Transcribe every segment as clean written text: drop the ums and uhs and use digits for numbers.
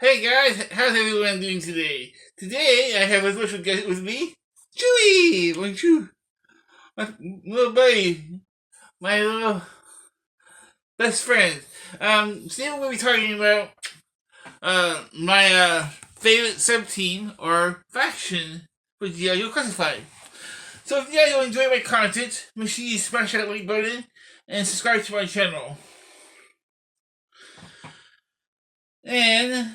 Hey guys, how's everyone doing today? Today I have a special guest with me, Chewy. Bonjour, my little buddy, my little best friend. Today we're gonna be talking about my favorite sub team or faction for GIO Classified. So if you guys enjoy my content, make sure you smash that like button and subscribe to my channel. And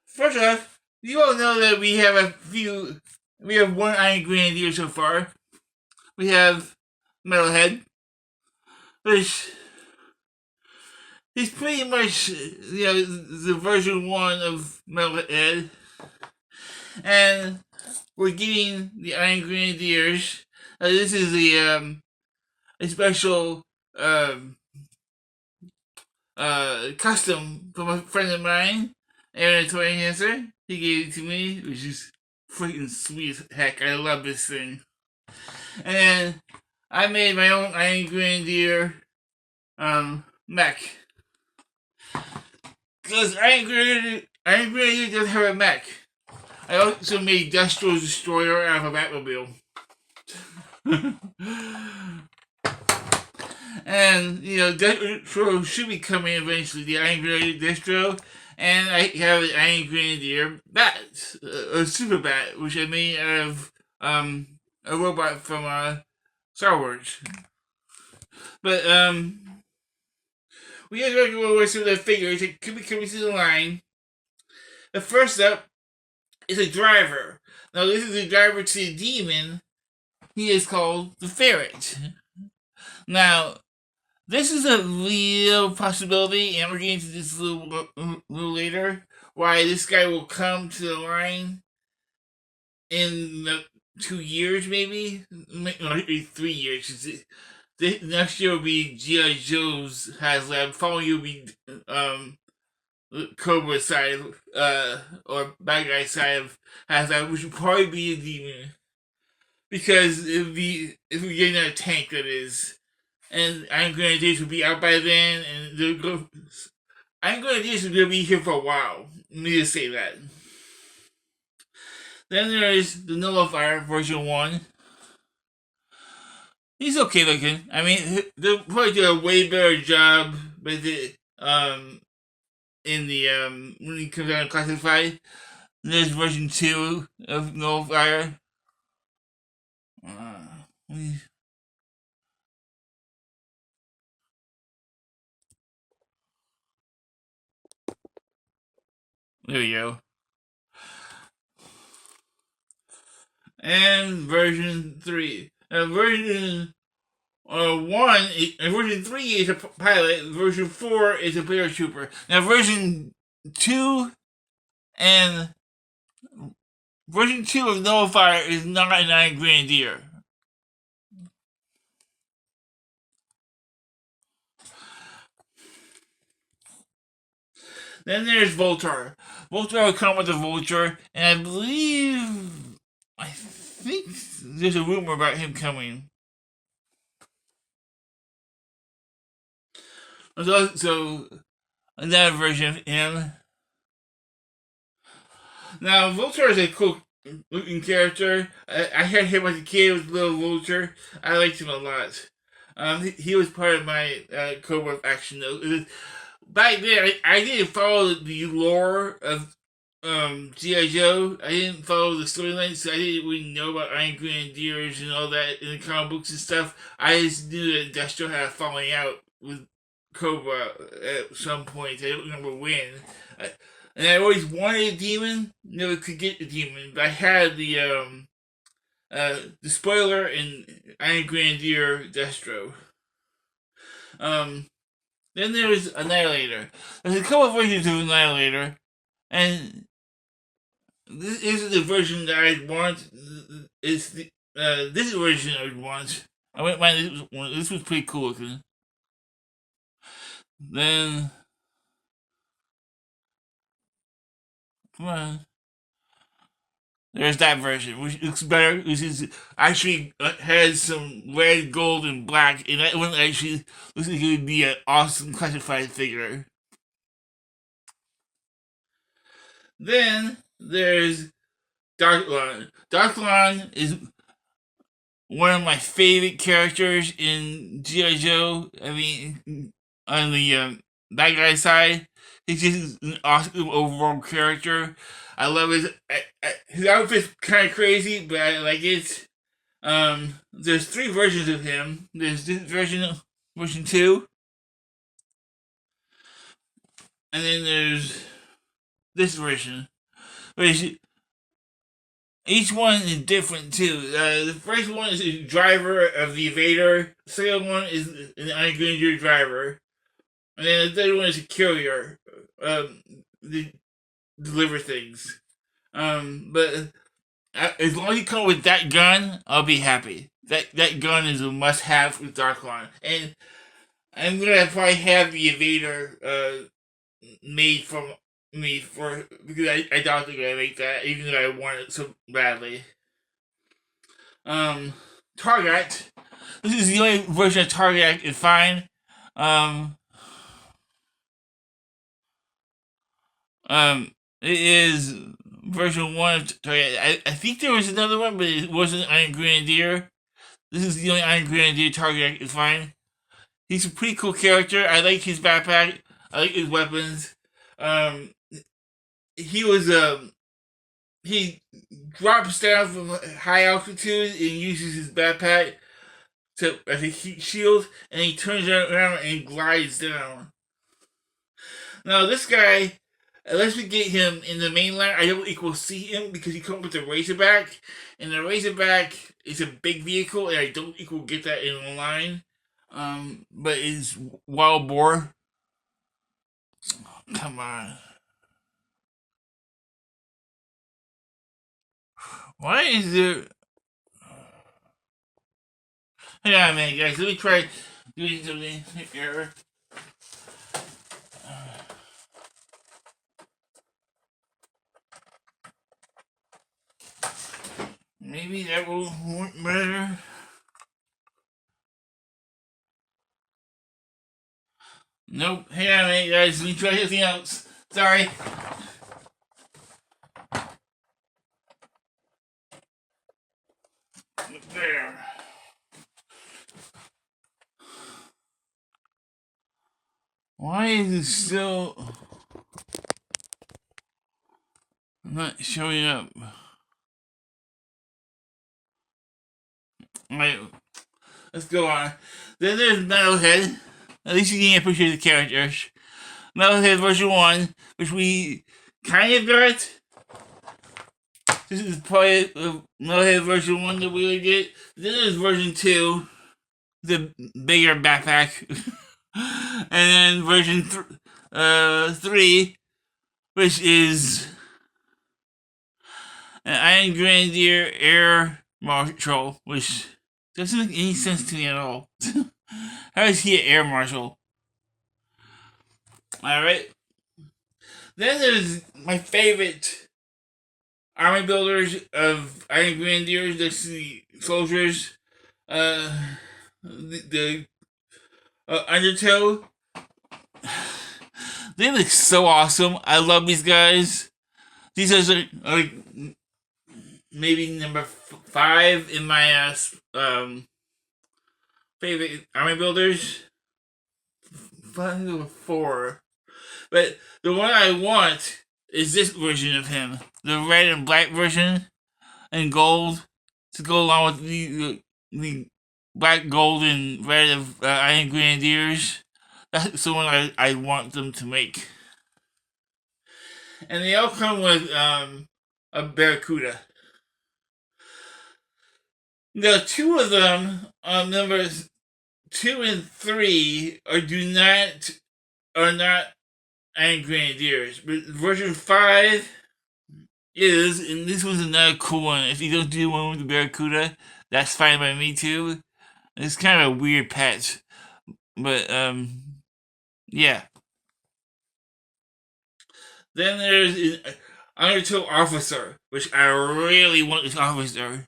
first off, you all know that we have one Iron Grenadier so far. We have Metalhead, which is pretty much the version 1 of Metalhead, and we're getting the Iron Grenadiers. This is a special custom from a friend of mine, Aaron Toy Answer. He gave it to me, which is freaking sweet as heck. I love this thing. And I made my own Iron Grenadier mech. Because Iron Grenadier doesn't have a mech. I also made Destro's Destroyer out of a Batmobile. And, Destro should be coming eventually, the Iron Grenadier Destro. And I have an Iron Grenadier Bat, a Super Bat, which I made out of a robot from Star Wars. But we are going to go over some of the figures that could be coming to the line. The first up is a driver. Now this is a driver to the demon. He is called the Ferret. Now, this is a real possibility, and we're getting to this a little later, why this guy will come to the line in 2 years, maybe? Maybe 3 years. Next year will be G.I. Joe's HasLab. Following year will be Cobra side, or bad guy side of HasLab, which will probably be a demon. Because if we get in a tank, that is. And Iron Grenadiers will be out by then, and Iron Grenadiers is going to be here for a while. Let me just say that. Then there is the Nullifier version 1. He's okay looking. I mean, they'll probably do a way better job with it, in the, when he comes out classified. There's version 2 of Nullifier. There we go. And version 3. Version 3 is a pilot. Version 4 is a paratrooper. Now, version 2 of Nullifier is not an Iron Grenadier. Then there's Voltar. Voltar will come with a Vulture, and I think there's a rumor about him coming. There's also another version of him. Now, Vulture is a cool looking character. I had him as a kid with Little Vulture. I liked him a lot. He was part of my Cobra action though. Back then, I didn't follow the lore of G.I. Joe. I didn't follow the storyline, so I didn't really know about Iron Grenadiers and all that in the comic books and stuff. I just knew that Destro had a falling out with Cobra at some point. I don't remember when. And I always wanted a demon, never could get the demon, but I had the spoiler in Iron Grenadier Destro. Then there's Annihilator. There's a couple of versions of Annihilator, and this is the version that I want. It's this version I would want. I wouldn't mind this one. This was pretty cool looking. Then, come on. There's that version, which looks better. Which is actually has some red, gold, and black, and that one actually looks like it would be an awesome classified figure. Then there's Darklon. Darklon is one of my favorite characters in G.I. Joe. I mean, on the bad guy side, he's just an awesome overall character. I love his outfit's kind of crazy, but I like it. There's three versions of him. There's this version two, and then there's this version. Which each one is different too. The first one is a driver of the Evader. The second one is an Iron Grenadier driver, and then the third one is a courier. They deliver things. But as long as you come with that gun, I'll be happy. That gun is a must-have with Darklon, and I'm gonna probably have the Evader made from me for because I doubt they're gonna make that, even though I want it so badly. Target. This is the only version of Target I can find. Um, it is version one of Target. I think there was another one, but it wasn't Iron Grenadier. This is the only Iron Grenadier Target I can find. He's a pretty cool character. I like his backpack. I like his weapons. Um, he was he drops down from high altitude and uses his backpack as a heat shield, and he turns around and glides down. Now this guy, unless we get him in the mainland, I don't equal see him because he comes with the Razorback, and the Razorback is a big vehicle, and I don't equal get that in online. But it's Wild Boar. Come on. Why is there... Hang on a minute, guys. Let me try doing something here. Maybe that will work better. Nope. Hang on a minute, guys. Let me try something else. Sorry. There. Why is it still not showing up? Alright, let's go on. Then there's Metalhead. At least you can appreciate the characters. Metalhead version 1, which we kind of got. This is probably Metalhead version 1 that we would get. Then there's version 2, the bigger backpack. And then version 3, which is an Iron Grenadier Air Marshal, which doesn't make any sense to me at all. How is he an Air Marshal? Alright. Then there's my favorite army builders of Iron Grenadiers. That's the soldiers. The Undertow. They look so awesome. I love these guys. These are like maybe number 5 in my favorite army builders. 5 or 4. But the one I want is this version of him. The red and black version and gold to go along with the black, gold, and red of Iron Grenadiers. That's the one I want them to make. And they all come with a Barracuda. Now, 2 of them, numbers 2 and 3, are not Iron Grenadiers. But version 5 is, and this one's another cool one. If you don't do one with the Barracuda, that's fine by me too. It's kind of a weird patch. But, yeah. Then there's an Undertow officer, which I really want this officer.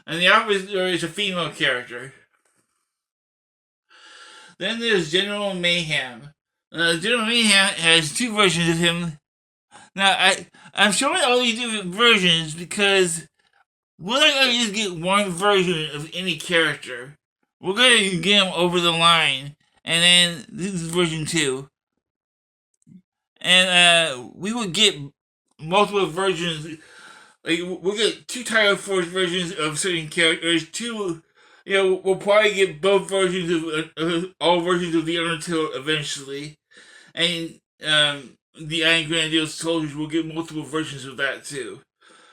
And the officer is a female character. Then there's General Mayhem. General Mayhem has two versions of him. Now, I'm showing all these different versions because we're not going to just get one version of any character. We're going to get them over the line. And then this is version 2. And we will get multiple versions. Like, we'll get 2 Title Force versions of certain characters. We'll probably get both versions of all versions of the Undertale eventually. And the Iron Grenadiers soldiers will get multiple versions of that too.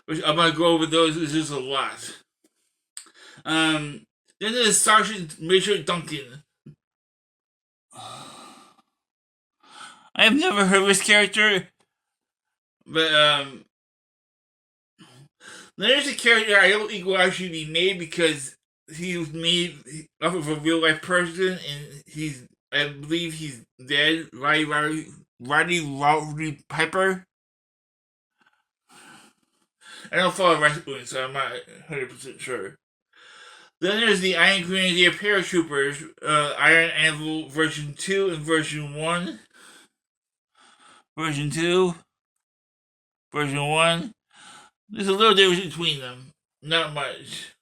Which I'm gonna go over those. It's just a lot. Then there's Sergeant Major Duncan. I've never heard of this character, but there's a character I don't think will actually be made because he was made off of a real life person, and I believe he's dead. Roddy Piper. I don't follow wrestling, so I'm not 100% sure. Then there's the Iron Grenadier Paratroopers, Iron Anvil version 2 and version 1. Version 2, version 1. There's a little difference between them. Not much.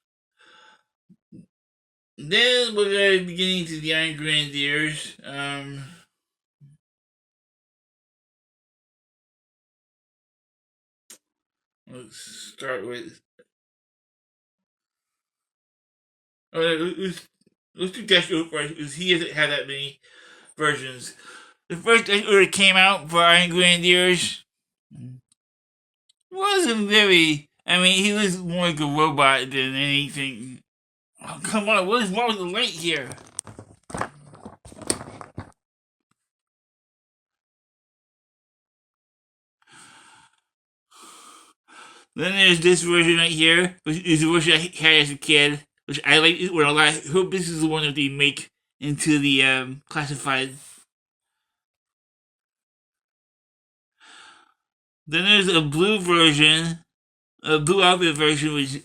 Then we're going to be getting to the Iron Grenadiers. Let's start with. Let's do Destro first, because he hasn't had that many versions. The first Destro that came out for Iron Grenadiers wasn't very. I mean, he was more like a robot than anything. Oh, come on, what is wrong with the light here? Then there's this version right here, which is the version I had as a kid, which I like it a lot. I hope this is the one that they make into the classified. Then there's a blue version, a blue outfit version, which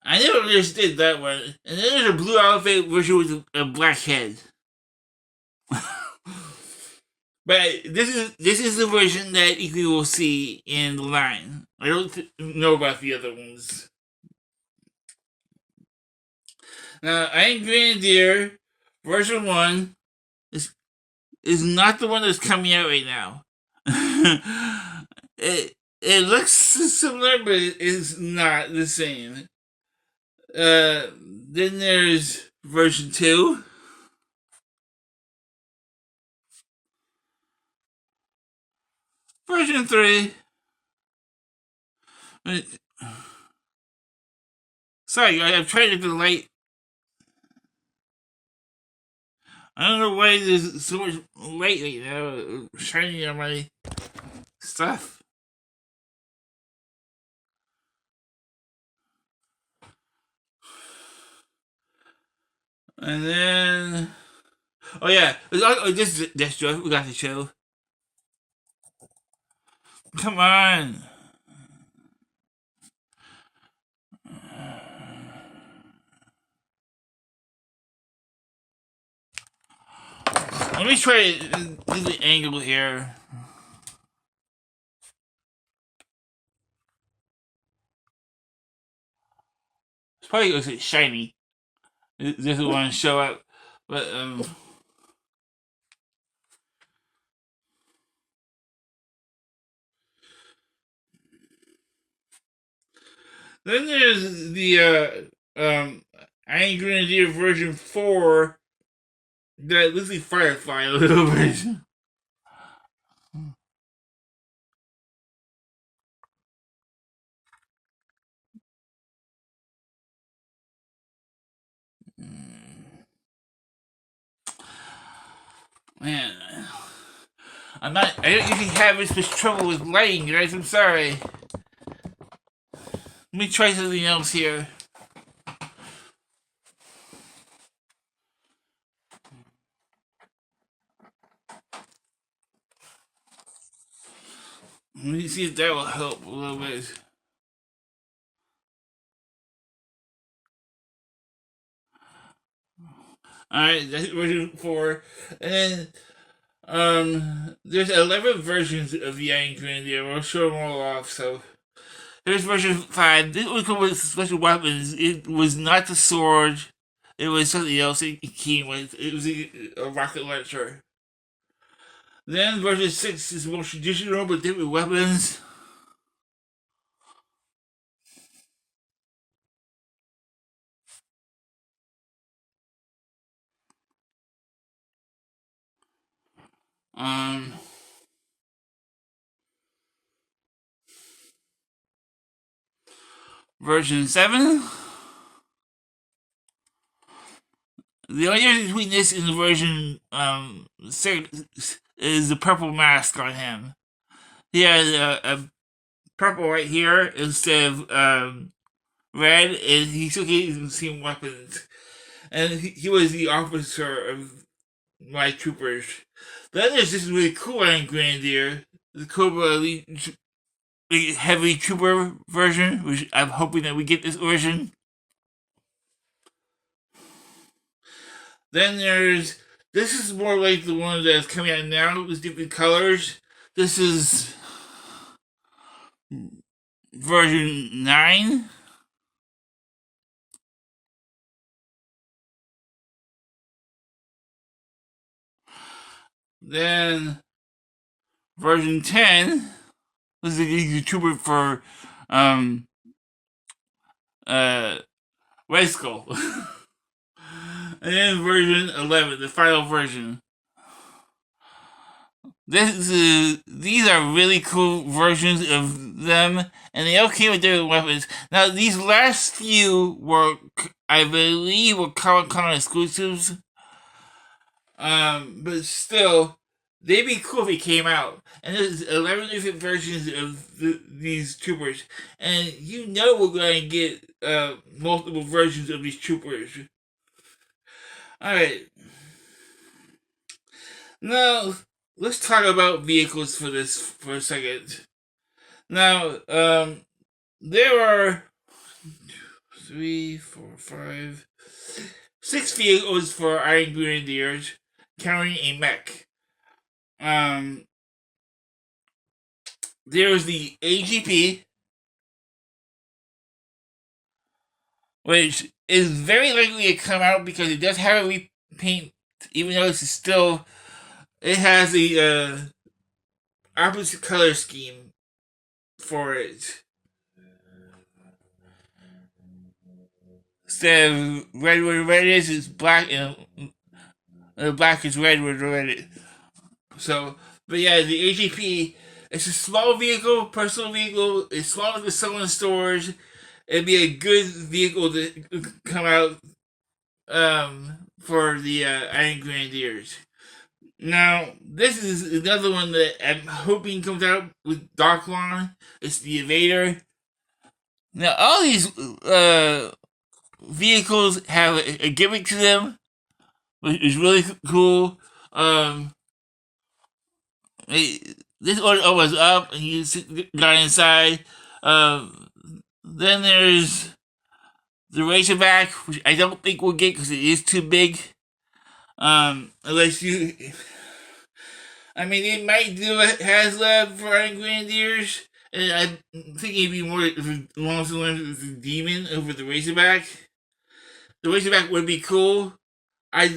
I never understood that one. And then there's a blue outfit version with a black head. But this is the version that you will see in the line. I don't know about the other ones. Now, Iron Grenadier version 1 is not the one that's coming out right now. it looks similar, but it is not the same. Then there's version 2. Version 3. Sorry, I'm trying to get the light. I don't know why there's so much light right now shining on my stuff. And then, oh yeah, this is Destro. We got the show. Come on. Let me try to do the angle here. It's probably looks like shiny. This is want to show up, but then there's the Iron Grenadier version 4 that looks like Firefly a little bit. Man, I don't usually have this much trouble with lighting, guys. I'm sorry. Let me try something else here. Let me see if that will help a little bit. Alright, that's version 4. And then There's 11 versions of the Iron Grenadier. We'll show them all off. So here's version 5. This was with special weapons. It was not the sword. It was something else it came with. It was a rocket launcher. Then version 6 is more traditional but different weapons. Um, version 7. The only difference between this and the version 6 is the purple mask on him. He has a purple right here instead of red, and he still gets the same weapons. And he was the officer of my troopers. Then there's this really cool Iron Grenadier, the Cobra Elite Heavy Trooper version, which I'm hoping that we get this version. Then this is more like the one that's coming out now with different colors. This is version 9. Then version 10 was the trooper for Red Skull. And then version 11, the final version. These are really cool versions of them, and they all came with different weapons. Now, these last few were, I believe, were Comic-Con exclusives. But still, they'd be cool if they came out. And there's 11 different versions of these troopers, and you know we're going to get multiple versions of these troopers. Alright. Now, let's talk about vehicles for a second. Now, there are 3, 4, 5, 6 vehicles for Iron Grenadiers carrying a mech. There's the AGP, which is very likely to come out because it does have a repaint, even though it's still, it has the opposite color scheme for it. Instead of red where red is, it's black, and black is red where the red is. So, but yeah, the AGP, it's a small vehicle, personal vehicle. It's small enough to sell in stores. It'd be a good vehicle to come out for the Iron Grenadiers. Now, this is another one that I'm hoping comes out with Darklon. It's the Evader. Now, all these vehicles have a gimmick to them, which is really cool. This one was up, and you got inside. Then there's the Razorback, which I don't think we'll get because it is too big. Unless you, I mean, they might do a HasLab for Iron Grenadiers, and I think it'd be more along the lines of the Demon over the Razorback. The Razorback would be cool. I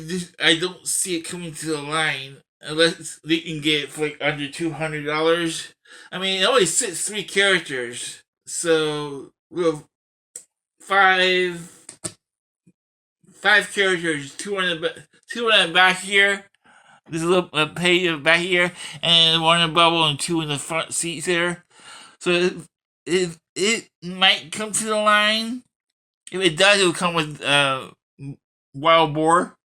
don't see it coming to the line unless they can get it for like under $200. I mean, it only sits 3 characters, so we'll five characters, two on the back here. There's a little page back here, and one in the bubble, and 2 in the front seats there. So it might come to the line. If it does, it will come with Wild Boar.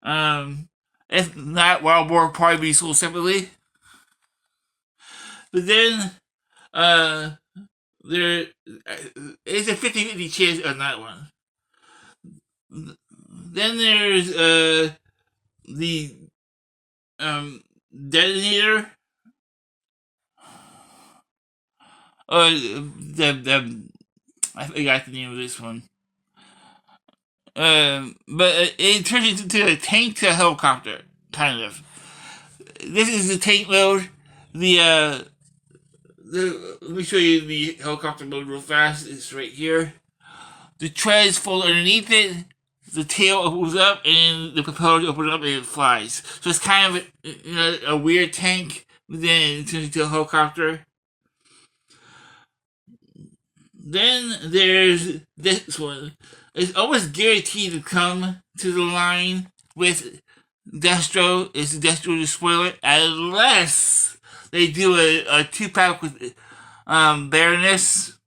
If not, Wild Boar will probably be sold separately. But then there is a 50-50 chance on that one. Then there's the detonator. I forgot the name of this one. But it turns into a tank to a helicopter, kind of. this is the tank mode. Let me show you the helicopter mode real fast. It's right here. The treads fold underneath it. The tail opens up and the propeller opens up and it flies. So it's kind of a weird tank. Then it turns into a helicopter. Then there's this one. It's almost guaranteed to come to the line with Destro. It's Destro to spoil it, unless they do a 2-pack with Baroness.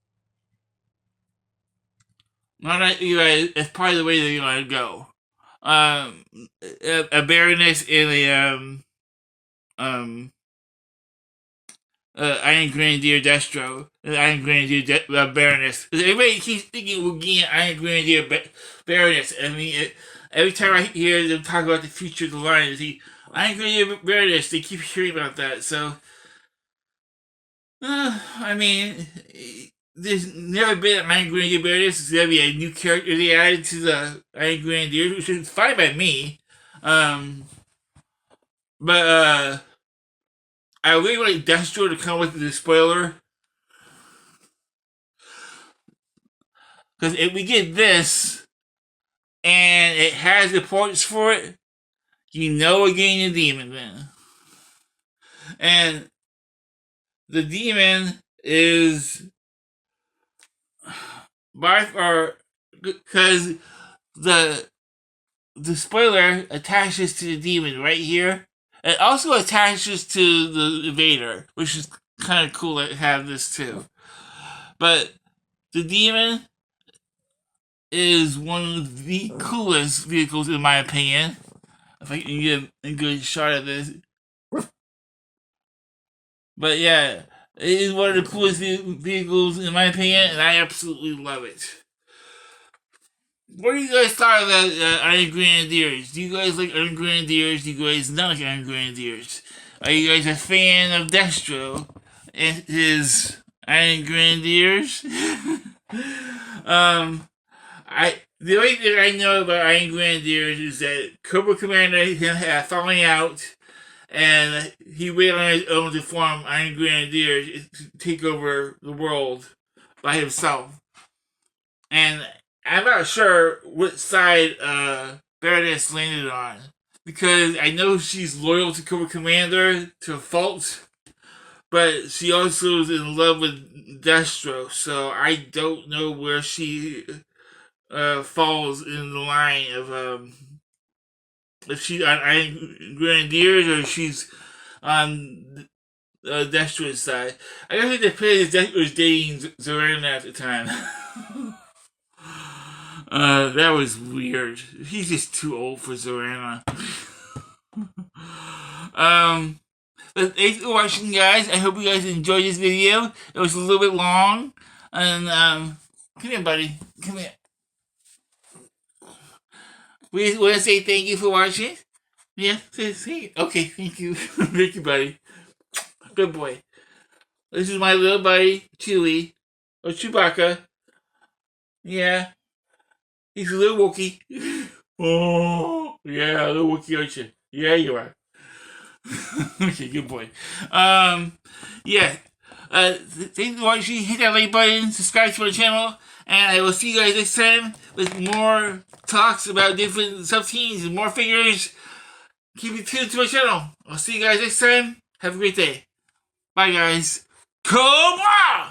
Not you guys. It's probably the way they're gonna go. A Baroness and a Iron Grenadier Destro, Iron Grenadier Baroness. Everybody keeps thinking we're getting Iron Grenadier Baroness. I mean, every time I hear them talk about the future of the line, Iron Grenadier Baroness, they keep hearing about that. So, I mean, there's never been an Iron Grenadier Baroness. There's gonna be a new character they added to the Iron Grenadier, which is fine by me. But I really like Destro to come with the spoiler. Because if we get this, and it has the parts for it, you know we're getting a demon then. And the demon is by far, because the spoiler attaches to the demon right here. It also attaches to the Invader, which is kind of cool to have this too. But the demon is one of the coolest vehicles in my opinion. If I can get a good shot of this. But yeah, it is one of the coolest vehicles in my opinion, and I absolutely love it. What do you guys thought about Iron Grenadiers? Do you guys like Iron Grenadiers? Do you guys not like Iron Grenadiers? Are you guys a fan of Destro and his Iron Grenadiers? The only thing I know about Iron Grenadiers is that Cobra Commander and him had falling out, and he went on his own to form Iron Grenadiers to take over the world by himself. And I'm not sure what side Baroness landed on, because I know she's loyal to Cobra Commander to a fault, but she also is in love with Destro, so I don't know where she falls in the line of if she's on Iron Grenadiers or if she's on Destro's side. I don't think the player Destro was dating Zorana at the time. That was weird. He's just too old for Zorana. But thanks for watching, guys. I hope you guys enjoyed this video. It was a little bit long. And, come here, buddy. Come here. We just want to say thank you for watching. Yeah, say okay, thank you. Thank you, buddy. Good boy. This is my little buddy, Chewie. Or Chewbacca. Yeah. He's a little Wookiee. Oh, yeah, a little Wookiee, aren't you? Yeah, you are. Okay, good boy. Yeah. Thanks for watching. Hit that like button, subscribe to my channel, and I will see you guys next time with more talks about different sub-teams and more figures. Keep it tuned to my channel. I'll see you guys next time. Have a great day. Bye, guys. Come on!